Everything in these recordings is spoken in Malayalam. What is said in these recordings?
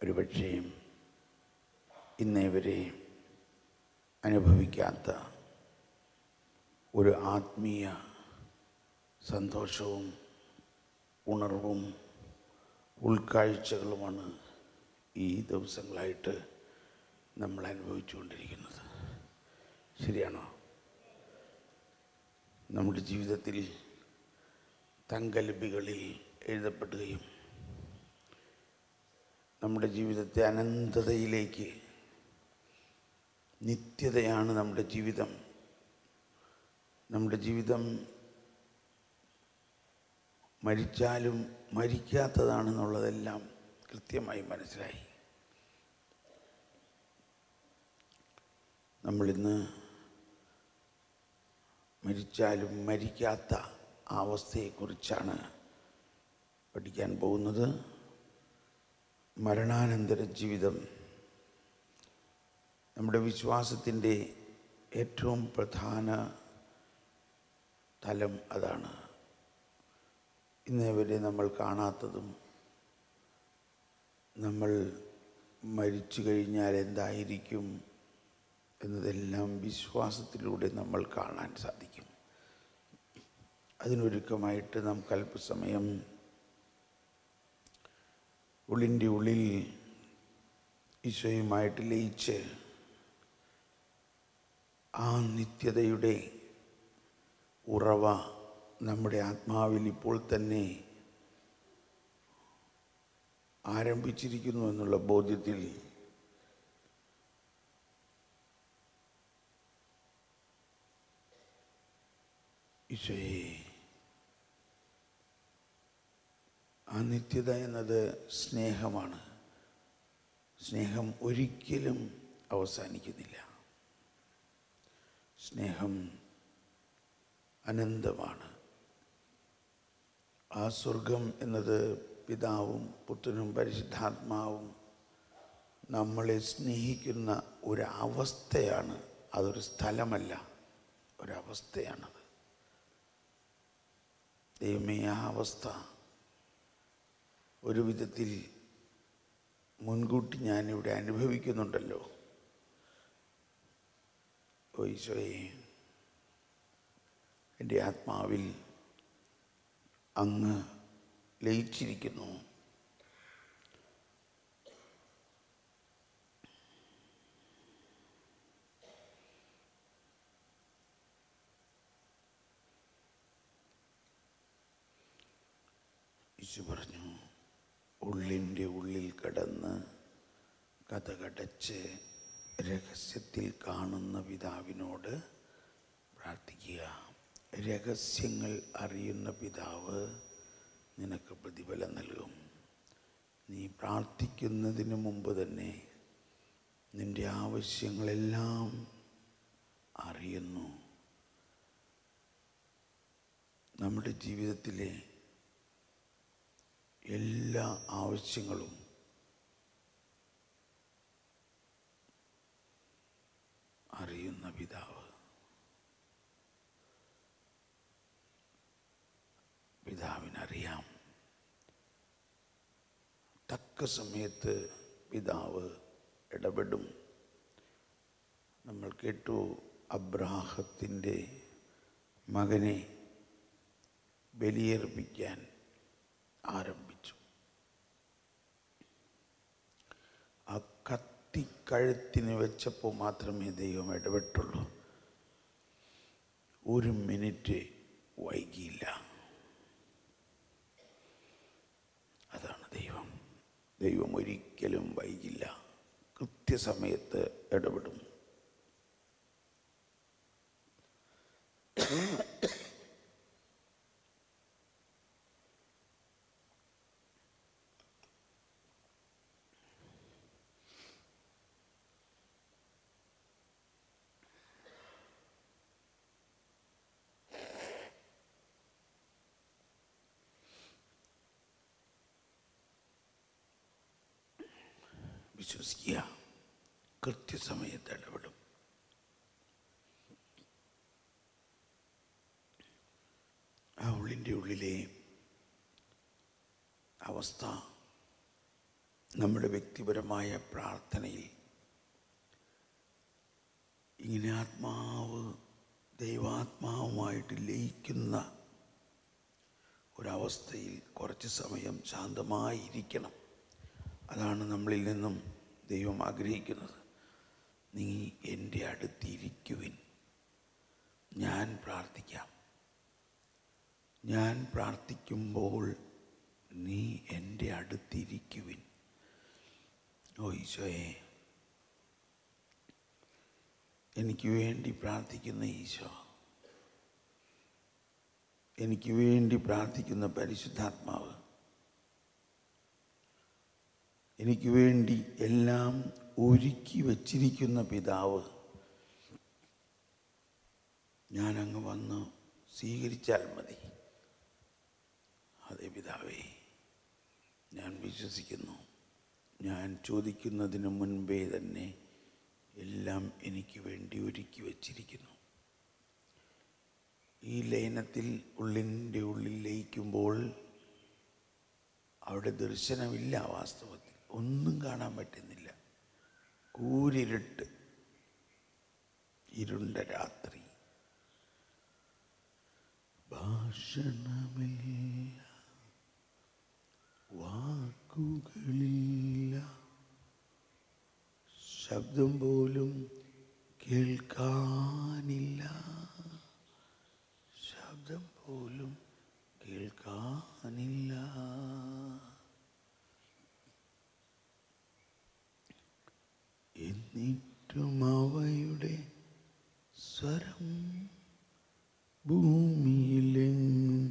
ഒരുപക്ഷേ ഇന്നേവരെ അനുഭവിക്കാത്ത ഒരു ആത്മീയ സന്തോഷവും ഉണർവും ഉൾക്കാഴ്ചകളുമാണ് ഈ ദിവസങ്ങളായിട്ട് നമ്മൾ അനുഭവിച്ചുകൊണ്ടിരിക്കുന്നത്. ശരിയാണോ? നമ്മുടെ ജീവിതത്തിൽ തങ്കലിപികളിൽ എഴുതപ്പെടുകയും നമ്മുടെ ജീവിതത്തെ അനന്തതയിലേക്ക്, നിത്യതയാണ് നമ്മുടെ ജീവിതം, നമ്മുടെ ജീവിതം മരിച്ചാലും മരിക്കാത്തതാണെന്നുള്ളതെല്ലാം കൃത്യമായി മനസ്സിലായി. നമ്മളിന്ന് മരിച്ചാലും മരിക്കാത്ത ആ അവസ്ഥയെക്കുറിച്ചാണ് പഠിക്കാൻ പോകുന്നത്. മരണാനന്തര ജീവിതം നമ്മുടെ വിശ്വാസത്തിൻ്റെ ഏറ്റവും പ്രധാന തലം അതാണ്. ഇന്നേവരെ നമ്മൾ കാണാത്തതും നമ്മൾ മരിച്ചു കഴിഞ്ഞാൽ എന്തായിരിക്കും എന്നതെല്ലാം വിശ്വാസത്തിലൂടെ നമ്മൾ കാണാൻ സാധിക്കും. അതിനൊരുക്കമായിട്ട് നമുക്ക് അല്പസമയം ഉള്ളിൻ്റെ ഉള്ളിൽ ഈശോയുമായിട്ട് ലയിച്ച് ആ നിത്യതയുടെ ഉറവ നമ്മുടെ ആത്മാവിൽ ഇപ്പോൾ തന്നെ ആരംഭിച്ചിരിക്കുന്നു എന്നുള്ള ബോധ്യത്തിൽ ഈശോയെ, ആ നിത്യത എന്നത് സ്നേഹമാണ്. സ്നേഹം ഒരിക്കലും അവസാനിക്കുന്നില്ല. സ്നേഹം അനന്തമാണ്. ആ സ്വർഗം എന്നത് പിതാവും പുത്രനും പരിശുദ്ധാത്മാവും നമ്മളെ സ്നേഹിക്കുന്ന ഒരവസ്ഥയാണ്. അതൊരു സ്ഥലമല്ല, ഒരവസ്ഥയാണത്. ദൈവമേ, ആ അവസ്ഥ ഒരു വിധത്തിൽ മുൻകൂട്ടി ഞാനിവിടെ അനുഭവിക്കുന്നുണ്ടല്ലോ. ഓ ഈശോയെ, എൻ്റെ ആത്മാവിൽ അങ്ങ് ലയിച്ചിരിക്കുന്നു. ഈശോ പറഞ്ഞു, ഉള്ളിൻ്റെ ഉള്ളിൽ കടന്ന് കതകടച്ച് രഹസ്യത്തിൽ കാണുന്ന പിതാവിനോട് പ്രാർത്ഥിക്കുക. രഹസ്യങ്ങൾ അറിയുന്ന പിതാവ് നിനക്ക് പ്രതിഫലം നൽകും. നീ പ്രാർത്ഥിക്കുന്നതിന് മുമ്പ് തന്നെ നിൻ്റെ ആവശ്യങ്ങളെല്ലാം അറിയുന്നു. നമ്മുടെ ജീവിതത്തിലെ എല്ലാ ആവശ്യങ്ങളും അറിയുന്ന പിതാവ്. പിതാവിനറിയാം. തക്ക സമയത്ത് പിതാവ് ഇടപെടും. നമ്മൾ കേട്ടു, അബ്രാഹത്തിൻ്റെ മകനെ ബലിയർപ്പിക്കാൻ ആരംഭിച്ചു. ആ കത്തി കഴുത്തിന് വെച്ചപ്പോൾ മാത്രമേ ദൈവം ഇടപെട്ടുള്ളൂ. ഒരു മിനിറ്റ് വൈകിയില്ല. അതാണ് ദൈവം. ദൈവം ഒരിക്കലും വൈകില്ല. കൃത്യസമയത്ത് ഇടപെടും. വിശ്വസിക്കുക, കൃത്യസമയത്ത് ഇടപെടും. ആ ഉള്ളിൻ്റെ ഉള്ളിലെ അവസ്ഥ നമ്മുടെ വ്യക്തിപരമായ പ്രാർത്ഥനയിൽ ഇങ്ങനെ ദൈവാത്മാവുമായിട്ട് ലയിക്കുന്ന ഒരവസ്ഥയിൽ കുറച്ച് സമയം ശാന്തമായിരിക്കണം. അതാണ് നമ്മളിൽ നിന്നും ദൈവം ആഗ്രഹിക്കുന്നത്. നീ എൻ്റെ അടുത്തിരിക്കുവിൻ, ഞാൻ പ്രാർത്ഥിക്കാം. ഞാൻ പ്രാർത്ഥിക്കുമ്പോൾ നീ എൻ്റെ അടുത്തിരിക്കുവിൻ. ഓ ഈശോയെ, എനിക്ക് വേണ്ടി പ്രാർത്ഥിക്കുന്ന ഈശോ, എനിക്ക് വേണ്ടി പ്രാർത്ഥിക്കുന്ന പരിശുദ്ധാത്മാവ്, എനിക്ക് വേണ്ടി എല്ലാം ഒരുക്കി വച്ചിരിക്കുന്ന പിതാവ്, ഞാനങ്ങ് വന്ന് സ്വീകരിച്ചാൽ മതി. അതേ പിതാവേ, ഞാൻ വിശ്വസിക്കുന്നു. ഞാൻ ചോദിക്കുന്നതിന് മുൻപേ തന്നെ എല്ലാം എനിക്ക് വേണ്ടി ഒരുക്കി വച്ചിരിക്കുന്നു. ഈ ലയനത്തിൽ ഉള്ളിൻ്റെ ഉള്ളിൽ ലയിക്കുമ്പോൾ അവിടെ ദർശനമില്ല. വാസ്തവത്തിൽ ഒന്നും കാണാൻ പറ്റുന്നില്ല. കൂരിരുട്ട്, ഇരുണ്ട രാത്രി. ഭാഷണമില്ല, വാക്കുകളില്ല, ശബ്ദം പോലും കേൾക്കാനില്ല, ശബ്ദം പോലും കേൾക്കാനില്ല. എന്നിട്ടും അവയുടെ സ്വരം ഭൂമിയിലെങ്ങും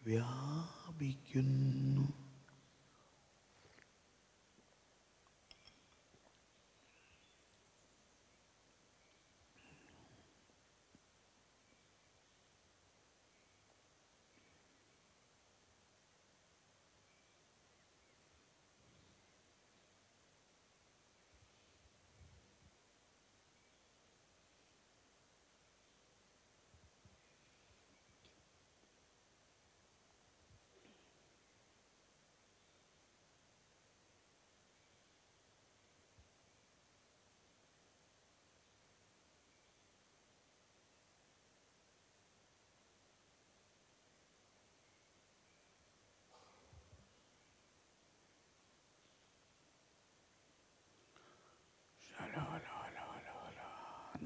വ്യാപിക്കുന്നു.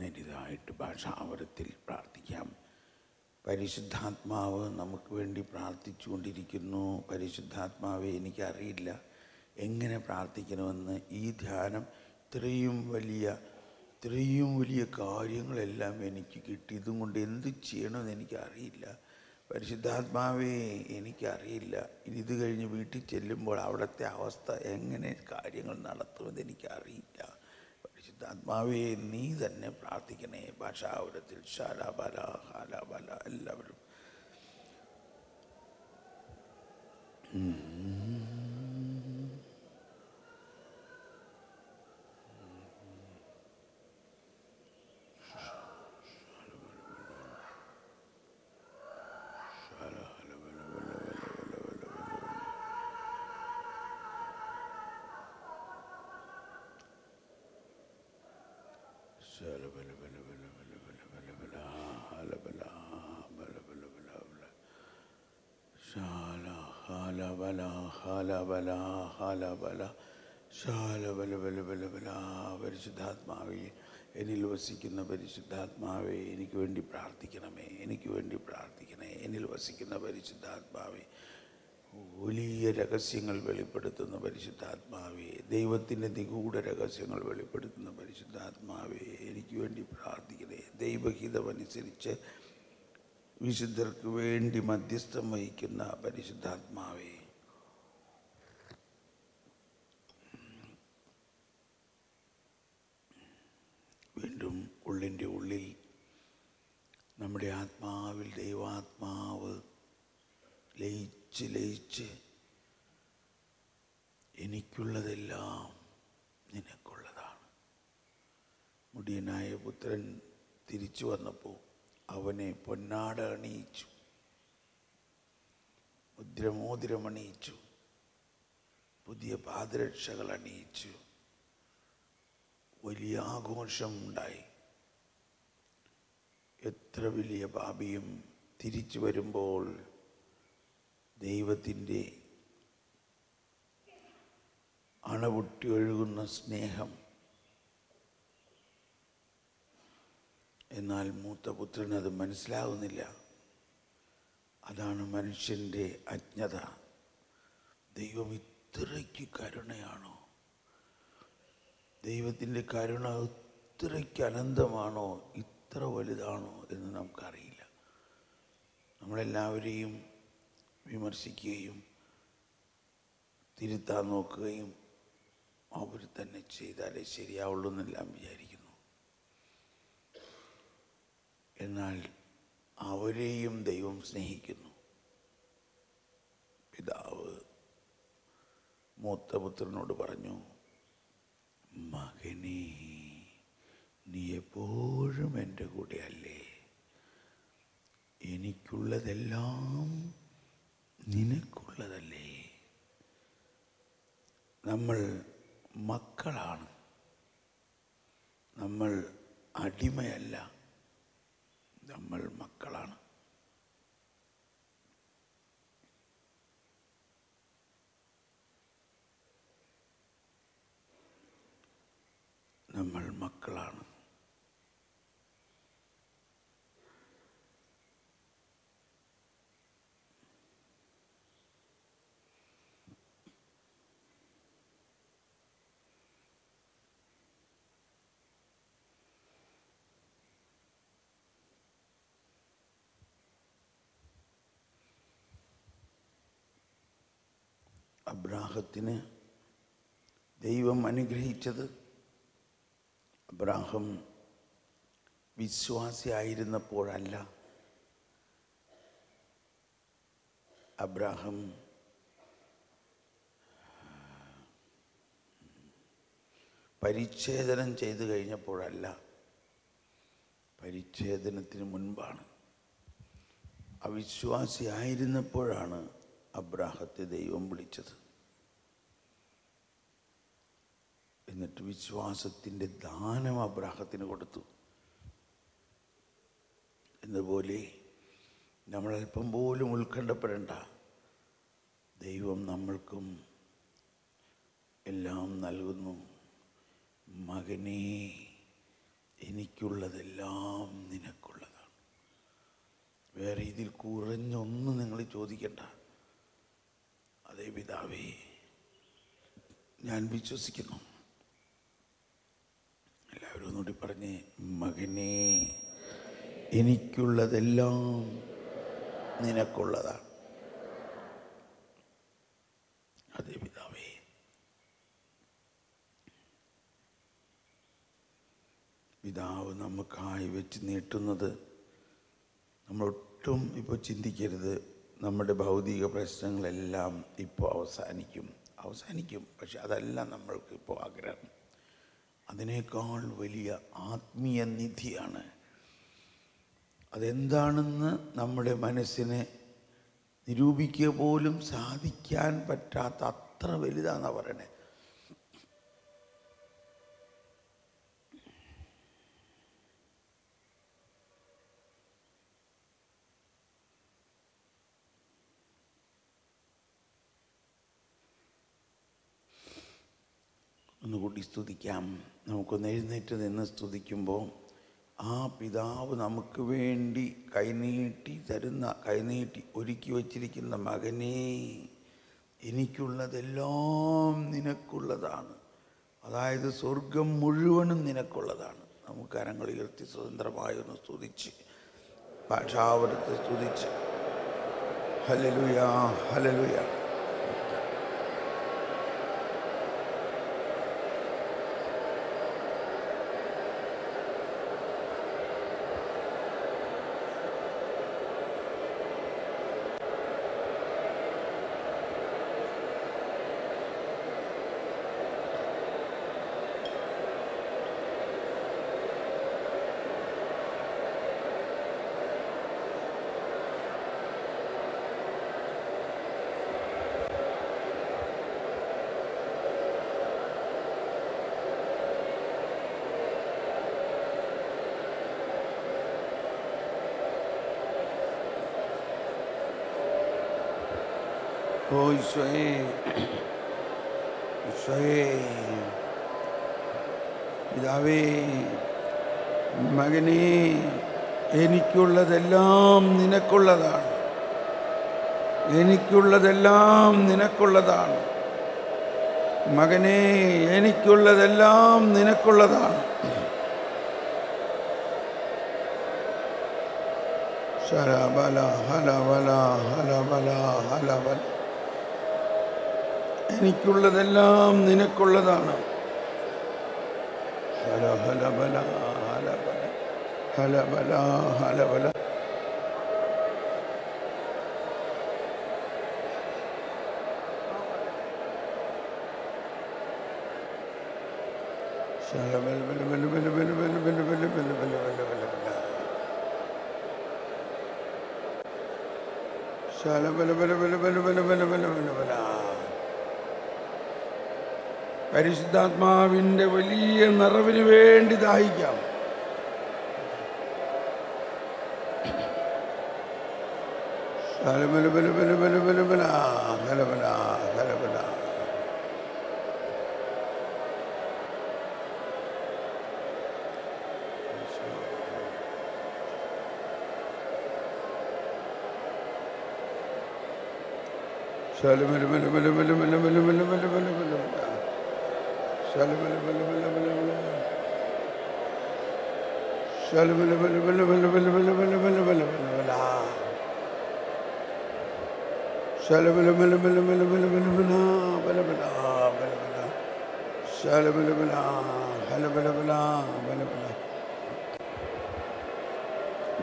നേരിതായിട്ട് ഭാഷാവരത്തിൽ പ്രാർത്ഥിക്കാം. പരിശുദ്ധാത്മാവ് നമുക്ക് വേണ്ടി പ്രാർത്ഥിച്ചുകൊണ്ടിരിക്കുന്നു. പരിശുദ്ധാത്മാവെ, എനിക്കറിയില്ല എങ്ങനെ പ്രാർത്ഥിക്കണമെന്ന്. ഈ ധ്യാനം ഇത്രയും വലിയ കാര്യങ്ങളെല്ലാം എനിക്ക് കിട്ടി. ഇതും കൊണ്ട് എന്ത് ചെയ്യണമെന്ന് എനിക്കറിയില്ല. പരിശുദ്ധാത്മാവേ, എനിക്കറിയില്ല. ഇത് കഴിഞ്ഞ് വീട്ടിൽ ചെല്ലുമ്പോൾ അവിടുത്തെ അവസ്ഥ എങ്ങനെ കാര്യങ്ങൾ നടത്തുമെന്ന് എനിക്കറിയില്ല. പരിശുദ്ധാത്മാവേ, നീ തന്നെ പ്രാർത്ഥിക്കണേ. ഭാഷാവരത്തിൽ ശാലാബല ഹാലാബല എല്ലാവരും പരിശുദ്ധാത്മാവേ, എന്നിൽ വസിക്കുന്ന പരിശുദ്ധാത്മാവേ, എനിക്ക് വേണ്ടി പ്രാർത്ഥിക്കണമേ. എനിക്ക് വേണ്ടി പ്രാർത്ഥിക്കണേ. എന്നിൽ വസിക്കുന്ന പരിശുദ്ധാത്മാവേ, വലിയ രഹസ്യങ്ങൾ വെളിപ്പെടുത്തുന്ന പരിശുദ്ധാത്മാവേ, ദൈവത്തിൻ്റെ നിഗൂഢ രഹസ്യങ്ങൾ വെളിപ്പെടുത്തുന്ന പരിശുദ്ധാത്മാവേ, എനിക്ക് വേണ്ടി പ്രാർത്ഥിക്കണേ. ദൈവഹിതമനുസരിച്ച് വിശുദ്ധർക്ക് വേണ്ടി മധ്യസ്ഥം വഹിക്കുന്ന പരിശുദ്ധാത്മാവേ, വീണ്ടും ഉള്ളിൻ്റെ ഉള്ളിൽ നമ്മുടെ ആത്മാവിൽ ദൈവാത്മാവ് ലയിച്ച് എനിക്കുള്ളതെല്ലാം നിനക്കുള്ളതാണ്. മുടിയനായ പുത്രൻ തിരിച്ചു വന്നപ്പോൾ അവനെ പൊന്നാട അണിയിച്ചു, മുദ്രമോതിരമണിയിച്ചു. പുതിയ പാദരക്ഷകൾ അണിയിച്ചു. വലിയ ആഘോഷം ഉണ്ടായി. എത്ര വലിയ പാപിയും തിരിച്ചു വരുമ്പോൾ ദൈവത്തിൻ്റെ അണപൊട്ടി ഒഴുകുന്ന സ്നേഹം. എന്നാൽ മൂത്തപുത്രന് അത് മനസ്സിലാകുന്നില്ല. അതാണ് മനുഷ്യൻ്റെ അജ്ഞത. ദൈവം ഇത്രയ്ക്ക് കരുണയാണോ? ദൈവത്തിൻ്റെ കരുണ ഇത്രയ്ക്ക് അനന്തമാണോ? ഇത്ര വലുതാണോ എന്ന് നമുക്കറിയില്ല. നമ്മളെല്ലാവരെയും വിമർശിക്കുകയും തിരുത്താൻ നോക്കുകയും അവർ തന്നെ ചെയ്താലേ ശരിയാവുള്ളൂ എന്നെല്ലാം വിചാരിക്കുന്നു. എന്നാൽ അവരെയും ദൈവം സ്നേഹിക്കുന്നു. പിതാവ് മൂത്തപുത്രനോട് പറഞ്ഞു, മകനേ, നീ എപ്പോഴും എൻ്റെ കൂടെ അല്ലേ? എനിക്കുള്ളതെല്ലാം നിനക്കുള്ളതല്ലേ? നമ്മൾ മക്കളാണ്. നമ്മൾ അടിമയല്ല, നമ്മൾ മക്കളാണ്. നമ്മൾ മക്കളാണ്. അബ്രാഹത്തിന് ദൈവം അനുഗ്രഹിച്ചത്, അബ്രാഹം വിശ്വാസിയായിരുന്നപ്പോഴല്ല. അബ്രാഹം പരിച്ഛേദനം ചെയ്തു കഴിഞ്ഞപ്പോഴല്ല, പരിച്ഛേദനത്തിന് മുൻപാണ്. അവിശ്വാസിയായിരുന്നപ്പോഴാണ് അബ്രാഹത്തെ ദൈവം വിളിച്ചത്. എന്നിട്ട് വിശ്വാസത്തിൻ്റെ ദാനം അബ്രാഹത്തിന് കൊടുത്തു. എന്നതുപോലെ നമ്മളൽപ്പം പോലും ഉത്കണ്ഠപ്പെടേണ്ട. ദൈവം നമ്മൾക്കും എല്ലാം നൽകുന്നു. മകനേ, എനിക്കുള്ളതെല്ലാം നിനക്കുള്ളതാണ്. വേറെ ഇതിൽ കുറഞ്ഞൊന്നും നിങ്ങൾ ചോദിക്കണ്ട. അതേ പിതാവേ, ഞാൻ വിശ്വസിക്കുന്നു. എല്ലാവരും ഒന്നുകൂടി പറഞ്ഞേ, മകനേ, എനിക്കുള്ളതെല്ലാം നിനക്കുള്ളതാണ്. അതേ പിതാവേ. പിതാവ് നമുക്കായി വെച്ച് നീട്ടുന്നത് നമ്മളൊട്ടും ഇപ്പോൾ ചിന്തിക്കരുത്. നമ്മുടെ ഭൗതിക പ്രശ്നങ്ങളെല്ലാം ഇപ്പോൾ അവസാനിക്കും. പക്ഷെ അതല്ല നമ്മൾക്ക് ഇപ്പോൾ ആഗ്രഹം. അതിനേക്കാൾ വലിയ ആത്മീയ നിധിയാണ്. അതെന്താണെന്ന് നമ്മുടെ മനസ്സിനെ നിരൂപിക്കുക പോലും സാധിക്കാൻ പറ്റാത്ത അത്ര വലുതാണെന്നാണ് പറയണേ. ഒന്നുകൂടി സ്തുതിക്കാം. നമുക്കൊന്ന് എഴുന്നേറ്റ് നിന്ന് സ്തുതിക്കുമ്പോൾ ആ പിതാവ് നമുക്ക് വേണ്ടി കൈനീട്ടി ഒരുക്കി വച്ചിരിക്കുന്ന മകനേ, എനിക്കുള്ളതെല്ലാം നിനക്കുള്ളതാണ്. അതായത് സ്വർഗം മുഴുവനും നിനക്കുള്ളതാണ്. നമുക്ക് കരങ്ങൾ ഉയർത്തി സ്വതന്ത്രമായി ഒന്ന് സ്തുതിച്ച്, ഭാഷാവരത്തെ സ്തുതിച്ച്, ഹല്ലേലൂയ, ഹല്ലേലൂയ. ഓ ഈശോയേ, ഈശോയേ, പിതാവേ, മകനേ, എനിക്കുള്ളതെല്ലാം നിനക്കുള്ളതാണ്. എനിക്കുള്ളതെല്ലാം നിനക്കുള്ളതാണ്. മകനേ, എനിക്കുള്ളതെല്ലാം നിനക്കുള്ളതാണ്. ശരബല ഹലബല ഹലബല ഹലബല. എനിക്കുള്ളതെല്ലാം നിനക്കുള്ളതാണ്. ഹലബല ഹലബല ഹലബല ഹലബല. പരിശുദ്ധാത്മാവിന്റെ വലിയ നിറവിന് വേണ്ടി ദാഹിക്കാം.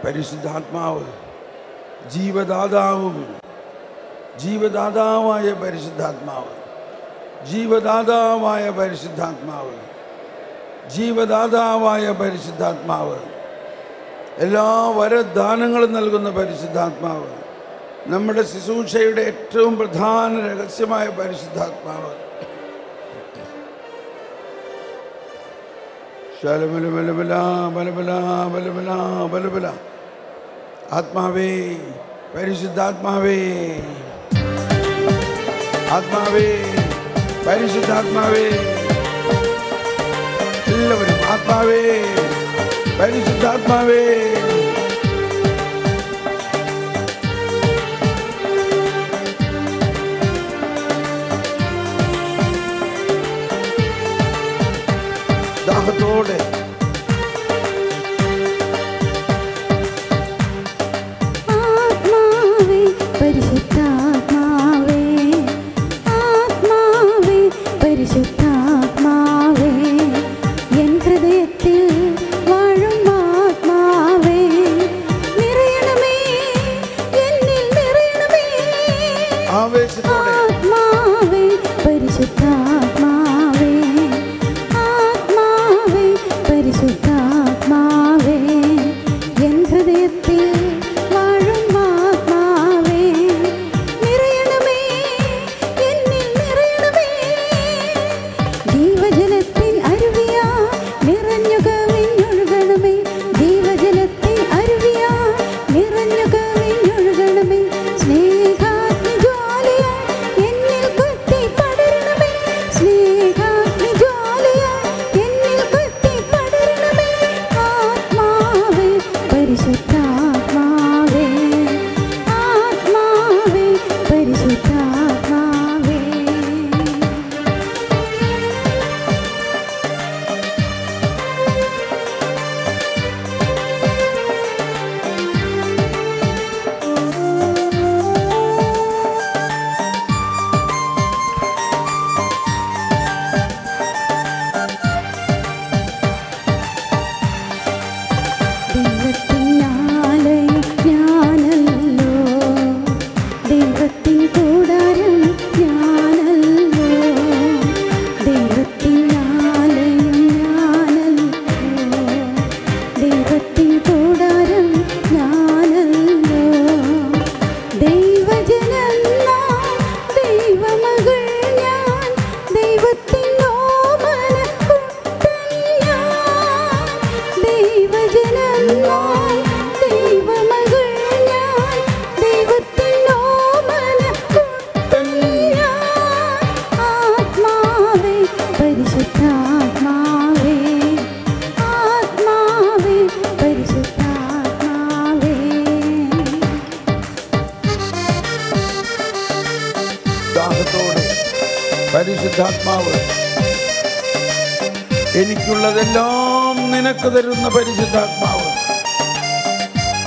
പരിശുദ്ധാത്മാവ് ജീവദാതാവും, ജീവദാതാവായ പരിശുദ്ധാത്മാവ്, ജീവദാതാവായ പരിശുദ്ധാത്മാവ്, ജീവദാതാവായ പരിശുദ്ധാത്മാവ്, എല്ലാ വരദാനങ്ങളും നൽകുന്ന പരിശുദ്ധാത്മാവ്, നമ്മുടെ ശുശ്രൂഷയുടെ ഏറ്റവും പ്രധാന രഹസ്യമായ പരിശുദ്ധാത്മാവ്. ആത്മാവേ, പരിശുദ്ധാത്മാവേ, ആത്മാവേ, പരിശുദ്ധാത്മാവേ, എല്ലാവരും ആത്മാവേ, പരിശുദ്ധാത്മാവേ. ദാഹത്തോടെ പരിശുദ്ധാത്മാവേ, ആത്മാവേ, പരിശുദ്ധാത്മാവേ, എൻ ഹൃദയത്തിൽ വാഴും ആത്മാവേ, നിറയണമേ, എന്നിൽ നിറയണമേ. ആത്മാവേ, പരിശുദ്ധാത്മാവേ, ആത്മാവേ, പരിശുദ്ധാത്മാവേ, എൻ ഹൃദയത്തിൽ പരിശുദ്ധാത്മാവ്. എനിക്കുള്ളതെല്ലാം നിനക്ക് തരുന്ന പരിശുദ്ധാത്മാവ്.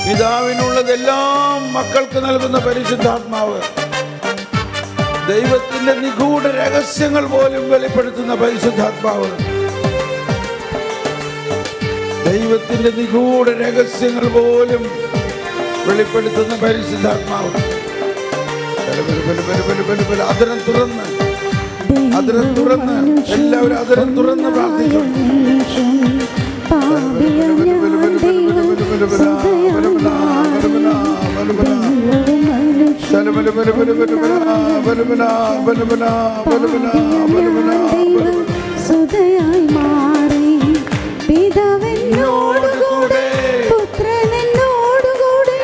പിതാവിനുള്ളതെല്ലാം മക്കൾക്ക് നൽകുന്ന പരിശുദ്ധാത്മാവ്. ദൈവത്തിന്റെ നിഗൂഢ രഹസ്യങ്ങൾ പോലും വെളിപ്പെടുത്തുന്ന പരിശുദ്ധാത്മാവ്. ദൈവത്തിന്റെ നിഗൂഢ രഹസ്യങ്ങൾ പോലും വെളിപ്പെടുത്തുന്ന പരിശുദ്ധാത്മാവ്. അതിരം തുറന്ന് എല്ലാവരും അതിരം തുറന്ന് പ്രാർത്ഥിച്ചു. സുതയായി മാറി പിതാവിനോടുകൂടെ പുത്രനോടുകൂടെ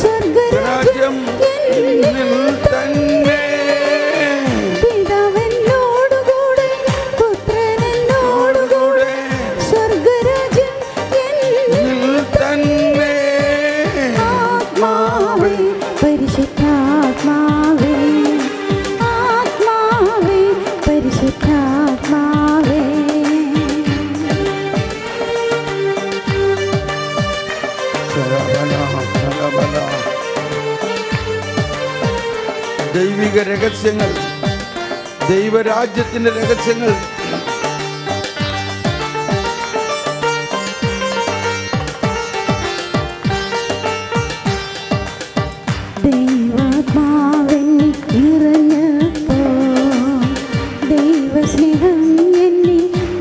സ്വർഗ്ഗരാജ്യം എന്നിൽ തന്നെ. പിതാവിനോടുകൂടെ പുത്രനോടുകൂടെ സ്വർഗ്ഗരാജ്യം എന്നിൽ തന്നെ. ആത്മാവേ പരിശുദ്ധാത്മാവേ, ആത്മാവേ പരിശുദ്ധാത്മാവേ. ദൈവിക രഹസ്യങ്ങൾ, ദൈവരാജ്യത്തിന്റെ രഹസ്യങ്ങൾ ദൈവാത്മാവെന്നിൽ നിറഞ്ഞപ്പോ, ദൈവസ്നേഹം എന്നിൽ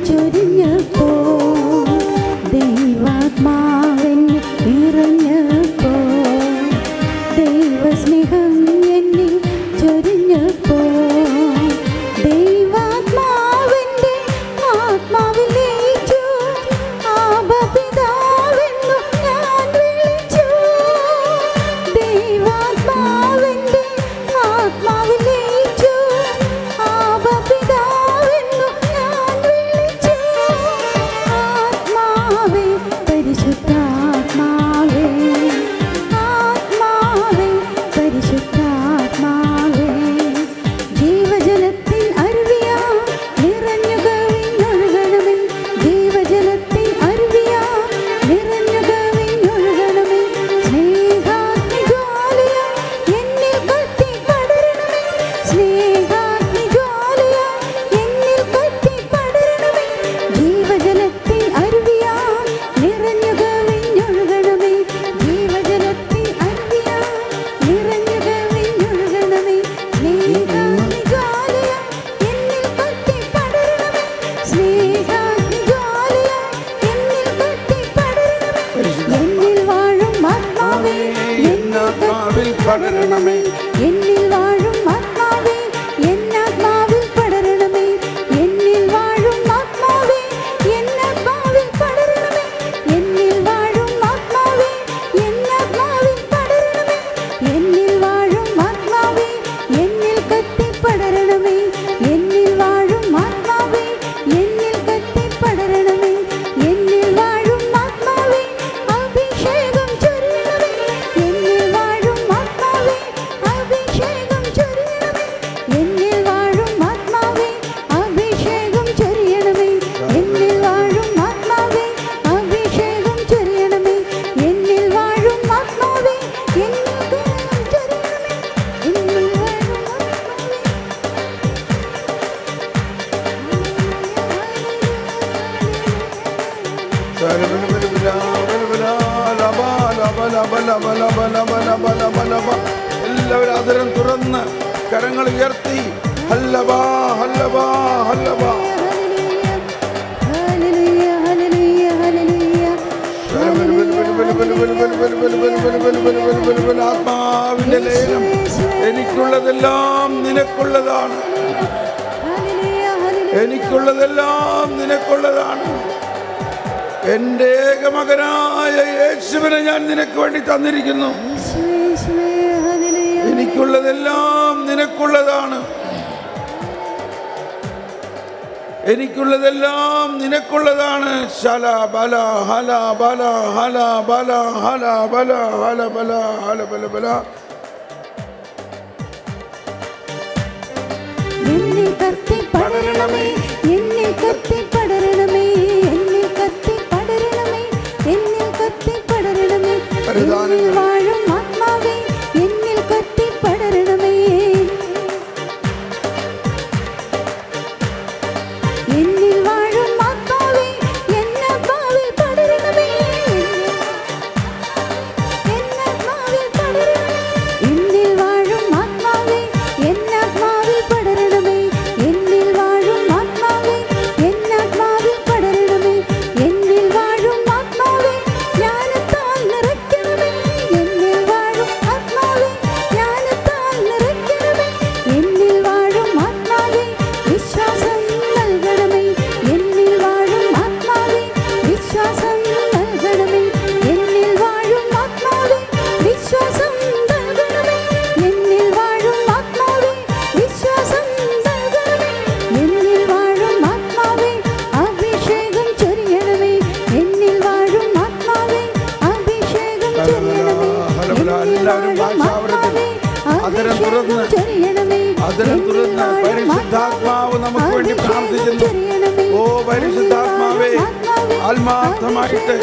ചൊരിഞ്ഞപ്പോ, ദൈവാത്മാവെന്നിൽ നിറഞ്ഞപ്പോ, ദൈവസ്നേഹം എന്നിൽ ചൊരിഞ്ഞപ്പോ, ദൈവാത്മാവിന്റെ ആത്മാവിലേക്കു ആബാ പിതാവെന്നു ഞാൻ വിളിച്ചു. ദൈവാത്മാവിന്റെ ആത്മാവിലേക്കു ആബാ പിതാവെന്നു ഞാൻ വിളിച്ചു. ആത്മാവേ പരിശുദ്ധാത്മാവേ, ആത്മാവേ പരിശുദ്ധാത്മാവേ. ജീവജലത്തിൻ അരുവിയാ നിറഞ്ഞു കവിഞ്ഞൊഴുകണമേ, ജീവജലത്തിൻ അരുവിയാ നിറഞ്ഞു കവിഞ്ഞൊഴുകണമേ. സ്നേഹാഗ്നിജ്വാലയാ എന്നിൽ കത്തി പടരണമേ, സ്നേഹാഗ്നിജ്വാലയാ എന്നിൽ കത്തി പടരണമേ. ജീവജലത്തിൻ അരുവിയാ നിറഞ്ഞു കവിഞ്ഞൊഴുകണമേ, ജീവജലത്തിൻ അരുവിയാ നിറഞ്ഞു കവിഞ്ഞൊഴുകണമേ. സ്നേഹാഗ്നിജ്വാലയാ എന്നിൽ കത്തി പടരണമേ, സ്നേഹാഗ്നിജ്വാലയാ എന്നിൽ കത്തി പടരണമേ. എന്നിൽ വാഴും ആത്മാവേ എന്നാത്മാവിൽ പടരണമേ. എന്നിൽ വാഴും ആത്മാവേ എന്നാത്മാവിൽ പടരണമേ. എന്നിൽ വാഴും ആത്മാവേ എന്നാത്മാവിൽ പടരണമേ. എന്നിൽ വാഴും ആത്മാവേ എന്നാത്മാവിൽ പടരണമേ. എന്നിൽ വാഴും ആത്മാവേ എന്നിൽ കത്തി പടരണമേ. എന്നിൽ വാഴും ആത്മാവേ എന്നിൽ കത്തി പടരണമേ. എന്നിൽ വാഴും ആത്മാവേ അഭിഷേകം ചൊരിയണമേ. എന്നിൽ വാഴും ആത്മാവേ അഭിഷേകം ചൊരിയണമേ. എന്നിൽ വാഴും ആത്മാവേ അഭിഷേകം ചൊരിയണമേ. എന്നിൽ വാഴും ആത്മാവേ അഭിഷേകം ചൊരിയണമേ. എന്നിൽ വാഴും ആത്മാവേ എന്നിൽ ചൊരിയണമേ. എന്നിൽ വാഴും എല്ലാവരും അതിരം തുറന്ന് കരങ്ങൾ ഉയർത്തി ഹല്ലബാ ഹല്ലബാ ഹല്ലബാ. ഹല്ലേലൂയ ഹല്ലേലൂയ ഹല്ലേലൂയ. ആത്മാവിന്റെ ലയനം. എനിക്കുള്ളതെല്ലാം നിനക്കുള്ളതാണ്, ഹല്ലേലൂയ ഹല്ലേലൂയ. എനിക്കുള്ളതെല്ലാം നിനക്കുള്ളതാണ്. എൻ്റെ ഏകമകനായ യേശുവിനെ ഞാൻ നിനക്ക് വേണ്ടി തന്നിരിക്കുന്നു. യേശുവേ ഹല്ലേലൂയ. എനിക്കുള്ളതെല്ലാം നിനക്കുള്ളതാണ്, എനിക്കുള്ളതെല്ലാം നിനക്കുള്ളതാണ്. ശല ബല ഹല ബല ഹല ബല ഹല ബല ഹല ബല ഹല ബല ബല. എന്നിൽ കത്തി പടരണമേ. എന്നിൽ വാഴും ആത്മാവേ എന്നാത്മാവിൽ പടരണമേ എന്നാത്മാവിൽ പടരണമേ എന്നിൽ വാഴും ആത്മാവേ എന്നാത്മാവിൽ പടരണമേ എന്നിൽ വാഴും ആത്മാവേ എന്നാത്മാവിൽ പടരണമേ എന്നിൽ വാഴും ആത്മാവേ ജ്ഞാനത്താൽ നിറയ്ക്കണമേ എന്നിൽ വാഴും ആത്മാവേ ജ്ഞാനത്താൽ നിറയ്ക്കണമേ എന്നിൽ വാഴും ആത്മാവേ വിശ്വാസം നൽകണമേ എന്നിൽ വാഴും ആത്മാവേ വിശ്വാസം നൽകണമേ എന്നിൽ വാഴും ആത്മാവേ വിശ്വാസം നൽകണമേ എന്നിൽ വാഴും ആത്മാവേ വിശ്വാസം നൽകണമേ എന്നിൽ വാഴും ആത്മാവേ അഭിഷേകം ചൊരിയണമേ എന്നിൽ വാഴും ആത്മാവേ അഭിഷേകം ചൊരിയണമേ എല്ലാവരും ഭാഷാവൃത്തി അതിരം തുറന്ന് പരിശുദ്ധാത്മാവ് നമുക്ക് വേണ്ടി പ്രാർത്ഥിക്കുന്നു. ഓ പരിശുദ്ധാത്മാവേ, ആത്മാർത്ഥമായിട്ട്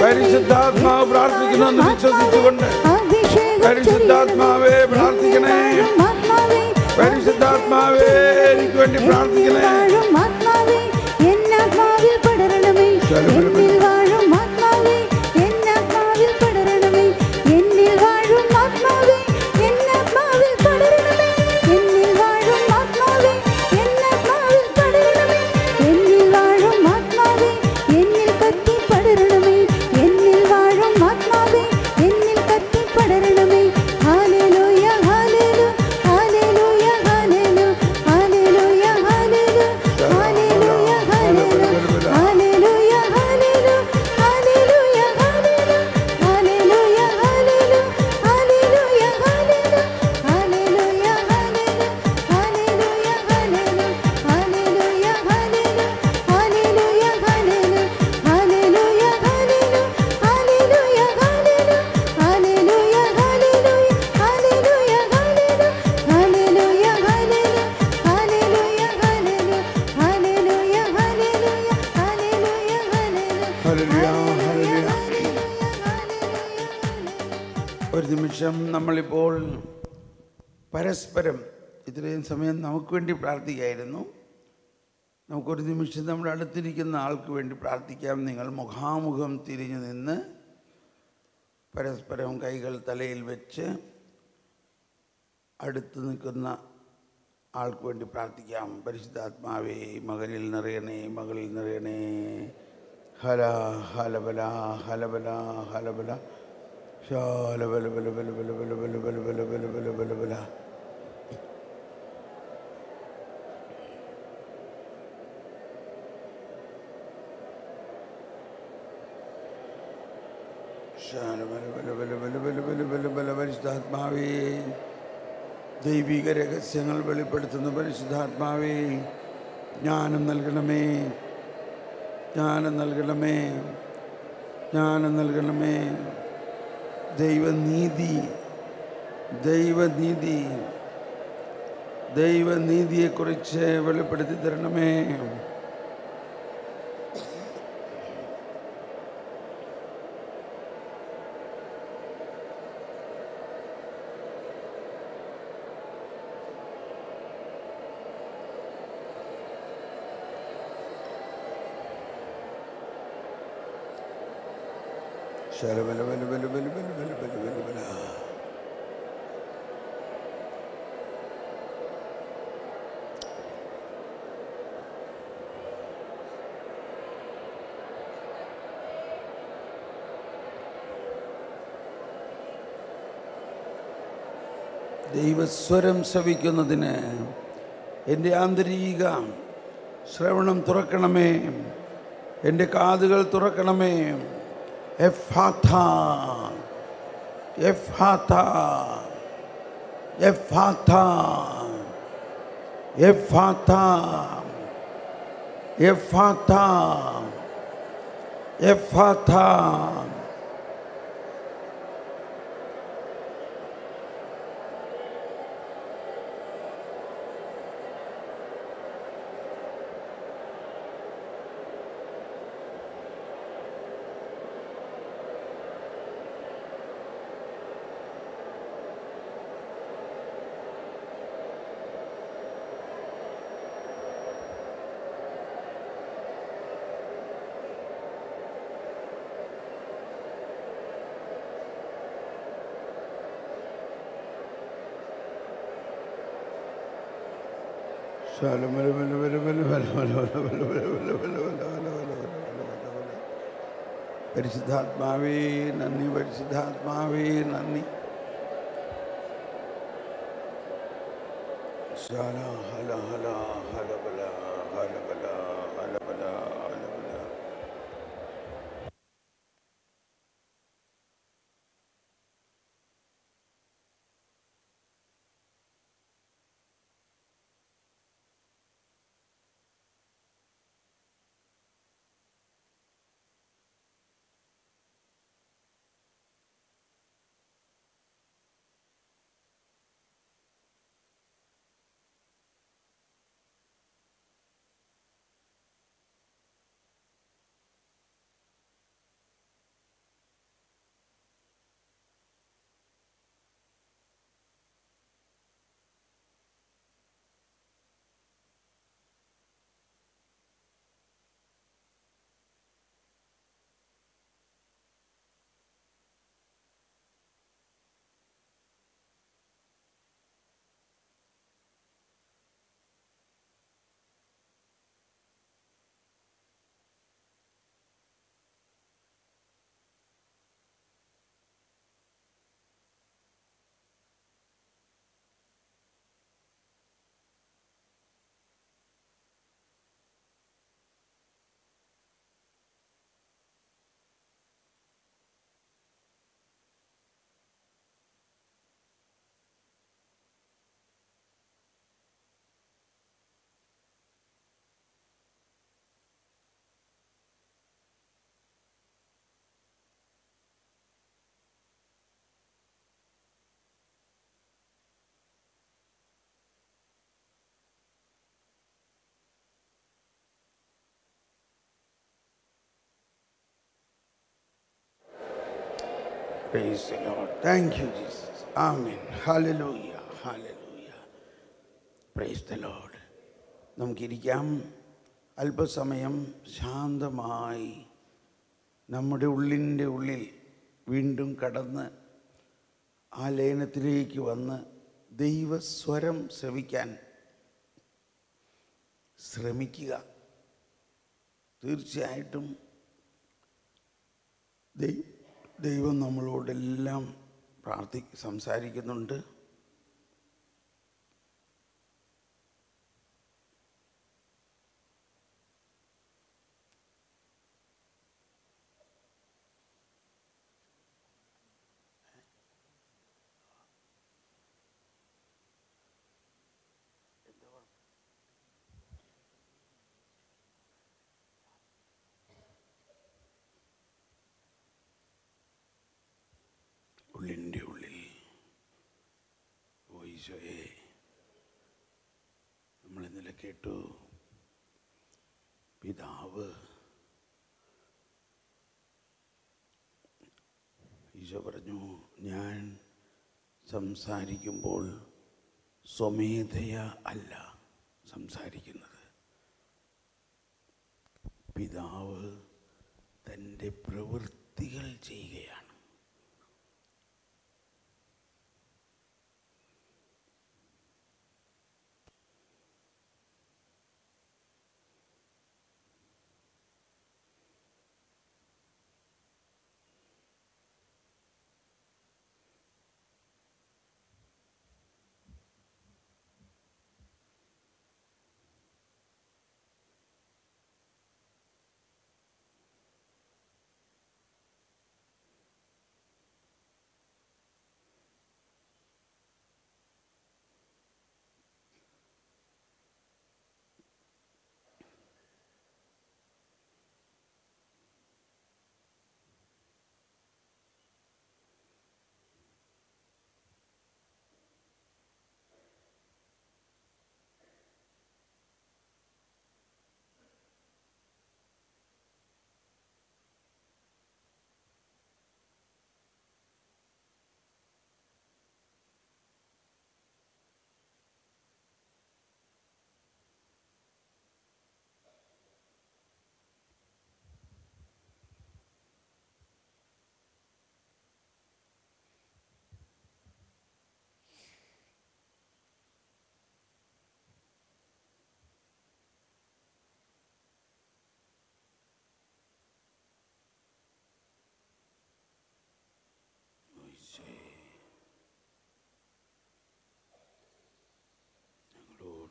പരിശുദ്ധാത്മാവ് പ്രാർത്ഥിക്കണമെന്ന് വിശ്വസിച്ചുകൊണ്ട് പരിശുദ്ധാത്മാവേ പ്രാർത്ഥിക്കണേ. പരിശുദ്ധാത്മാവേ എനിക്ക് വേണ്ടി പ്രാർത്ഥിക്കണേ. എന്നാത്മാവിൽ പടരണമേ എന്നിൽ വാഴും ആത്മാവേ എന്നാത്മാവിൽ പടരണമേ എന്നിൽ വാഴും ആത്മാവേ എന്നാത്മാവിൽ പടരണമേ എന്നിൽ വാഴും ആത്മാവേ എന്നാത്മാവിൽ പടരണമേ എന്നിൽ വാഴും ആത്മാവേ എന്നിൽ കത്തി പടരണമേ എന്നിൽ വാഴും ആത്മാവേ എന്നിൽ കത്തി പടരണമേ. ഹല്ലേലൂയ ഹല്ലേലൂയ ഹല്ലേലൂയ ഹല്ലേലൂയ ഹല്ലേലൂയ ഹല്ലേലൂയ ഹല്ലേലൂയ ഹല്ലേലൂയ ഹല്ലേലൂയ ഹല്ലേലൂയ ഹല്ലേലൂയ ഹല്ലേലൂയ ഹല്ലേലൂയ ഹല്ലേലൂയ ഹല്ലേലൂയ ഹല്ലേലൂയ ഹല്ലേലൂയ ഒരു നിമിഷം നമ്മളിപ്പോൾ പരസ്പരം ഇത്രയും സമയം നമുക്ക് വേണ്ടി പ്രാർത്ഥിക്കായിരുന്നു. നമുക്കൊരു നിമിഷം നമ്മുടെ അടുത്തിരിക്കുന്ന ആൾക്ക് വേണ്ടി പ്രാർത്ഥിക്കാം. നിങ്ങൾ മുഖാമുഖം തിരിഞ്ഞു നിന്ന് പരസ്പരം കൈകൾ തലയിൽ വെച്ച് അടുത്ത് നിൽക്കുന്ന ആൾക്ക് വേണ്ടി പ്രാർത്ഥിക്കാം. പരിശുദ്ധാത്മാവേ മകനിൽ നിറയണേ, മകളിൽ നിറയണേ. ഹല ഹലബല ഹലബല ഹലബല ശാലബല ബല ബല ബല ബല ബല ബല ബല ബല ബല ബല ബല പരിശുദ്ധാത്മാവേ, ദൈവിക രഹസ്യങ്ങൾ വെളിപ്പെടുത്തുന്ന പരിശുദ്ധാത്മാവേ, ജ്ഞാനം നൽകണമേ, ജ്ഞാനം നൽകണമേ, ജ്ഞാനം നൽകണമേ. ദൈവനീതി, ദൈവനീതി, ദൈവനീതിയെക്കുറിച്ച് വെളിപ്പെടുത്തി തരണമേ. ദൈവസ്വരം ശ്രവിക്കുന്നതിന് എൻ്റെ ആന്തരിക ശ്രവണം തുറക്കണമേ, എൻ്റെ കാതുകൾ തുറക്കണമേ. എഫ്ഫാഥ, എഫ്ഫാഥ, എഫ്ഫാഥ, എഫ്ഫാഥ, എഫ്ഫാഥ, എഫ്ഫാഥ. പരിശുദ്ധാത്മാവേ നന്ദി, പരിശുദ്ധാത്മാവേ നന്ദി. Hala Hala Hala ഹലബല ഹലബല ഹലബല ഹലബല. Praise the Lord. Thank you, Jesus. Amen. Hallelujah. Hallelujah. Praise the Lord. നമുക്കിരിക്കാം. അല്പസമയം ശാന്തമായി നമ്മുടെ ഉള്ളിൻ്റെ ഉള്ളിൽ വീണ്ടും കടന്ന് ആ ലയനത്തിലേക്ക് വന്ന് ദൈവസ്വരം ശ്രവിക്കാൻ ശ്രമിക്കുക. തീർച്ചയായിട്ടും ദൈവം നമ്മളോടെല്ലാം സംസാരിക്കുന്നുണ്ട്. ഉള്ളിൻ്റെ ഉള്ളിൽ ഈശോയെ നമ്മളിന്നലെ കേട്ടു. പിതാവ് ഈശോ പറഞ്ഞു, ഞാൻ സംസാരിക്കുമ്പോൾ സ്വമേധയ അല്ല സംസാരിക്കുന്നത്. പിതാവ് തൻ്റെ പ്രവൃത്തികൾ ചെയ്യുകയാണ്.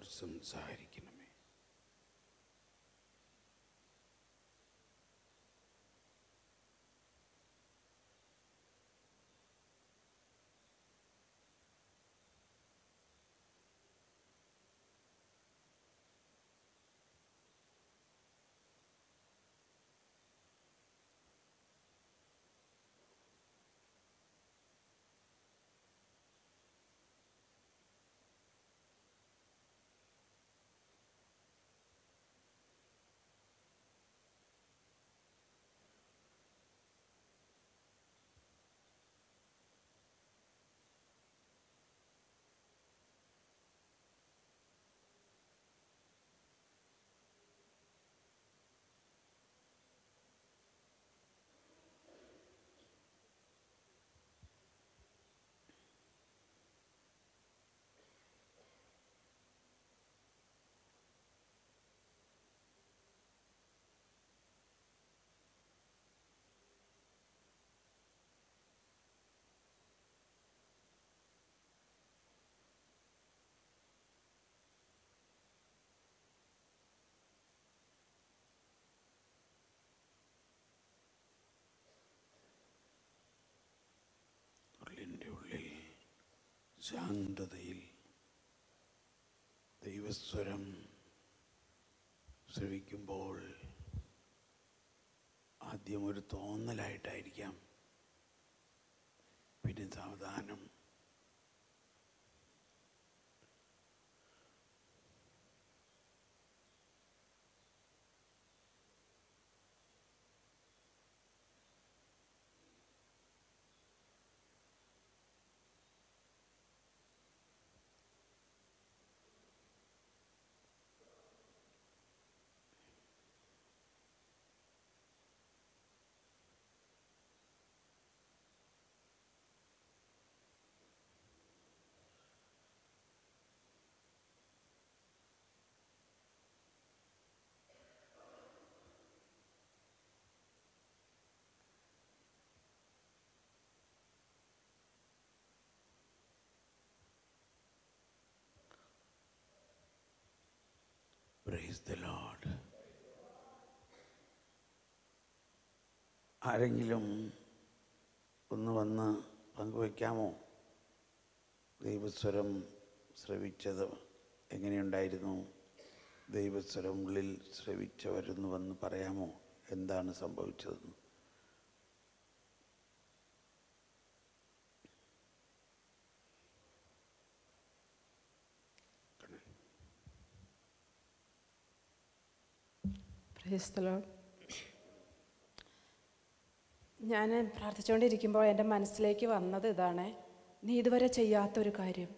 ഞങ്ങളോട് സംസാരിക്കണമേ. ശാന്തതയിൽ ദൈവസ്വരം ശ്രവിക്കുമ്പോൾ ആദ്യം ഒരു തോന്നലായിട്ടായിരിക്കാം, പിന്നെ സാവധാനം പ്രൈസ് ദി ലോർഡ്. ആരെങ്കിലും ഒന്ന് വന്ന് പങ്കുവയ്ക്കാമോ? ദൈവസ്വരം ശ്രവിച്ചത് എങ്ങനെയുണ്ടായിരുന്നു? ദൈവസ്വരം ഉള്ളിൽ ശ്രവിച്ചവരൊന്ന് വന്ന് പറയാമോ എന്താണ് സംഭവിച്ചതെന്ന്? Praise the Lord. ഞാൻ പ്രാർത്ഥിച്ചുകൊണ്ടിരിക്കുമ്പോൾ എൻ്റെ മനസ്സിലേക്ക് വന്നത് ഇതാണ്: നീ ഇതുവരെ ചെയ്യാത്തൊരു കാര്യം,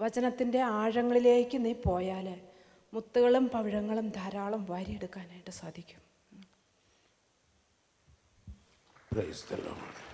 വചനത്തിൻ്റെ ആഴങ്ങളിലേക്ക് നീ പോയാൽ മുത്തുകളും പവിഴങ്ങളും ധാരാളം വാരിയെടുക്കാനായിട്ട് സാധിക്കും. Praise the Lord.